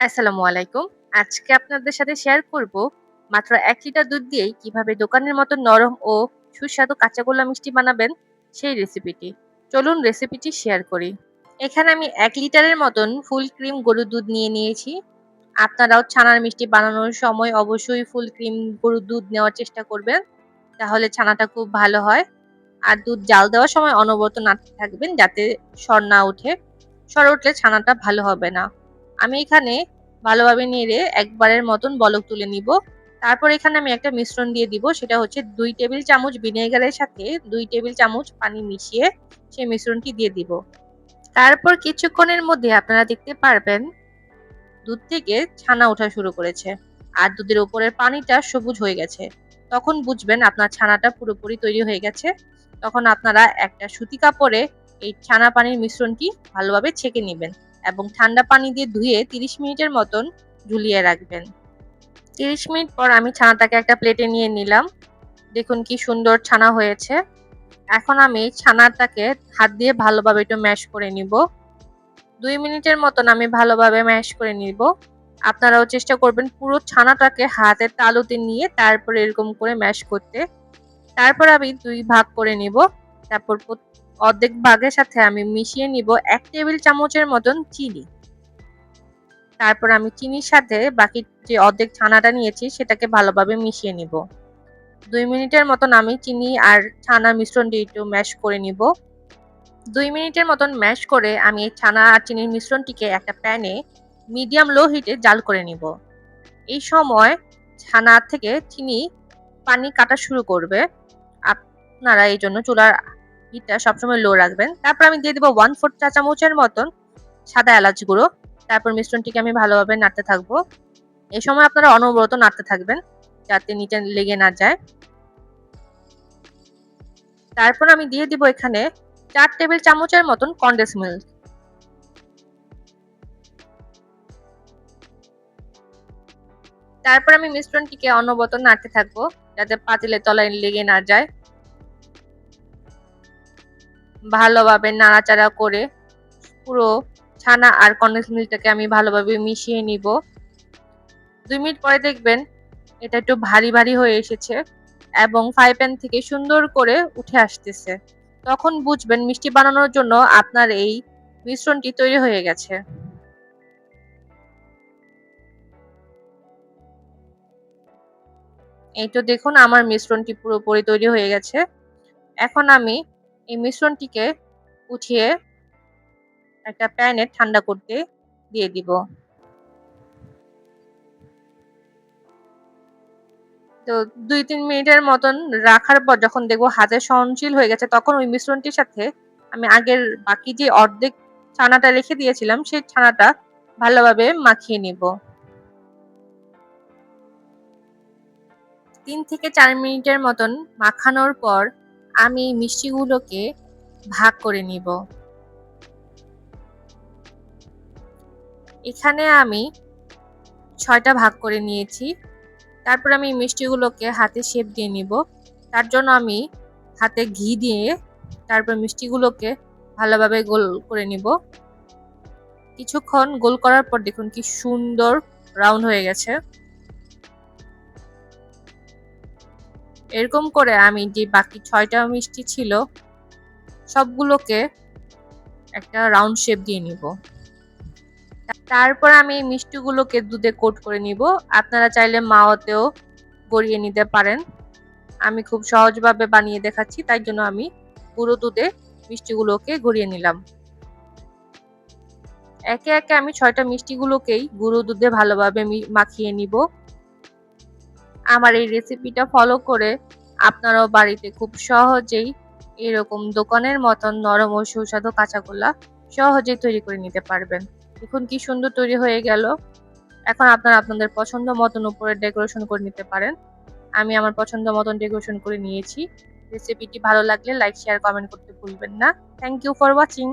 আসসালামু আলাইকুম। আজকে আপনাদের সাথে শেয়ার করব মাত্র ১ লিটার দুধ দিয়েই কিভাবে দোকানের মতো নরম ও সুস্বাদু কাঁচাগোল্লা মিষ্টি বানাবেন সেই রেসিপিটি। চলুন রেসিপিটি শেয়ার করি। এখানে আমি ১ লিটারের মতন ফুল ক্রিম গরুর দুধ নিয়ে নিয়েছি। আপনারাও ছানার মিষ্টি বানানোর সময় অবশ্যই ফুল ক্রিম গরুর দুধ নেওয়ার চেষ্টা করবেন। তাহলে ছানাটা খুব ভালো হয়। আর দুধ জাল দেওয়ার সময় অনবরত নাড়তে থাকবেন যাতে সর না ওঠে। সর উঠলে ছানাটা ভালো হবে না। আমি এখানে ভালোভাবে নেড়ে একবারের মতন বলক তুলে নিব। তারপর এখানে আমি একটা মিশ্রণ দিয়ে দিব। সেটা হচ্ছে ২ টেবিল চামচ ভিনেগারের সাথে ২ টেবিল চামচ পানি মিশিয়ে সেই মিশ্রণটি দিয়ে দিব। তারপর কিছুক্ষণের মধ্যে আপনারা দেখতে পারবেন দুধ থেকে ছানা ওঠা শুরু করেছে। আর দুধের উপরের পানিটা সবুজ হয়ে গেছে। তখন বুঝবেন আপনার ছানাটা পুরোপুরি তৈরি হয়ে গেছে। তখন আপনারা একটা সুতি কাপড়ে এই ছানা পানির মিশ্রণটি ভালোভাবে ছেঁকে নিবেন এবং ঠান্ডা পানি দিয়ে ধুয়ে ৩০ মিনিটের মতন ঝুলিয়ে রাখবেন। ৩০ মিনিট পর আমি ছানাটাকে একটা প্লেটে নিয়ে নিলাম। দেখুন কি সুন্দর ছানা হয়েছে। এখন আমি ছানাটাকে হাত দিয়ে ভালোভাবে একটু ম্যাশ করে নিব। ২ মিনিটের মতন আমি ভালোভাবে ম্যাশ করে নিব। আপনারাও চেষ্টা করবেন পুরো ছানাটাকে হাতের তালুতে নিয়ে তারপর এরকম করে ম্যাশ করতে। তারপর আমি ২ ভাগ করে নিব। তারপর অর্ধেক ভাগের সাথে আমি মিশিয়ে নিব ১ টেবিল চামচের মতন চিনি। তারপর আমি চিনির সাথে বাকি যে অর্ধেক ছানাটা নিয়েছি সেটাকে ভালোভাবে মিশিয়ে নিব। ২ মিনিটের মতন আমি চিনি আর ছানার মিশ্রণটি একটু ম্যাশ করে নিব। ২ মিনিটের মতন ম্যাশ করে আমি ছানা আর চিনির মিশ্রণটিকে একটা প্যানে মিডিয়াম লো হিটে জাল করে নিব। এই সময় ছানা থেকে চিনি পানি কাটা শুরু করবে। আপনারা এই জন্য চুলার হিটটা সবসময় লো রাখবেন। তারপর আমি দিয়ে দিব 1/4 চা চামচের মতন সাদা এলাচ গুঁড়ো। তারপর মিশ্রণটিকে আমি ভালোভাবে নাড়তে থাকবো। এই সময় আপনারা অনবরত নাড়তে থাকবেন যাতে নিচে লেগে না যায়। তারপর আমি দিয়ে দিব এখানে ৪ টেবিল চামচের মতন কনডেন্স মিল্ক। তারপর আমি মিশ্রণটিকে অনবরত নাড়তে থাকবো যাতে পাতিলের তলায় লেগে না যায়। ভালোভাবে নাড়াচাড়া করে পুরো ছানা আর কনডেন্স মিল্কটাকে আমি ভালোভাবে মিশিয়ে নিব। ২ মিনিট পরে দেখবেন এটা একটু ভারী ভারী হয়ে এসেছে এবং ফ্রাই প্যান থেকে সুন্দর করে উঠে আসতেছে। তখন বুঝবেন মিষ্টি বানানোর জন্য আপনার এই মিশ্রণটি তৈরি হয়ে গেছে। এই তো দেখুন আমার মিশ্রণটি পুরোপুরি তৈরি হয়ে গেছে। এখন আমি এই মিশ্রণটিকে উঠিয়ে একটা প্যানে ঠান্ডা করতে দিয়ে দিব। তো ২-৩ মিনিটের মতন রাখার পর যখন দেখব হাতে সহনশীল হয়ে গেছে তখন ওই মিশ্রণটির সাথে আমি আগের বাকি যে অর্ধেক ছানাটা রেখে দিয়েছিলাম সেই ছানাটা ভালোভাবে মাখিয়ে নিব। ৩ থেকে ৪ মিনিটের মতন মাখানোর পর আমি মিষ্টিগুলোকে ভাগ করে নিব। এখানে আমি ৬ টা ভাগ করে নিয়েছি। তারপর আমি মিষ্টিগুলোকে হাতে শেপ দিয়ে নিব। তার জন্য আমি হাতে ঘি দিয়ে তারপর মিষ্টিগুলোকে ভালোভাবে গোল করে নিব। কিছুক্ষণ গোল করার পর দেখুন কি সুন্দর রাউন্ড হয়ে গেছে। এরকম করে আমি যে বাকি ৬ টা মিষ্টি ছিল সবগুলোকে একটা রাউন্ড শেপ দিয়ে নিব। তারপর আমি এই মিষ্টিগুলোকে দুধে কোট করে নিব। আপনারা চাইলে মাওয়াতেও গড়িয়ে নিতে পারেন। আমি খুব সহজভাবে বানিয়ে দেখাচ্ছি তাই জন্য আমি গুঁড়ো দুধে মিষ্টিগুলোকে গড়িয়ে নিলাম। একে একে আমি ৬ টা মিষ্টিগুলোকেই গুঁড়ো দুধে ভালোভাবে মাখিয়ে নিব। আমার এই রেসিপিটা ফলো করে আপনারাও বাড়িতে খুব সহজেই এরকম দোকানের মতন নরম ও সুস্বাদু কাঁচাগোল্লা সহজেই তৈরি করে নিতে পারবেন। দেখুন কি সুন্দর তৈরি হয়ে গেল। এখন আপনারা আপনাদের পছন্দ মতন উপরে ডেকোরেশন করে নিতে পারেন। আমি আমার পছন্দ মতন ডেকোরেশন করে নিয়েছি। রেসিপিটি ভালো লাগলে লাইক, শেয়ার, কমেন্ট করতে ভুলবেন না। Thank you for watching.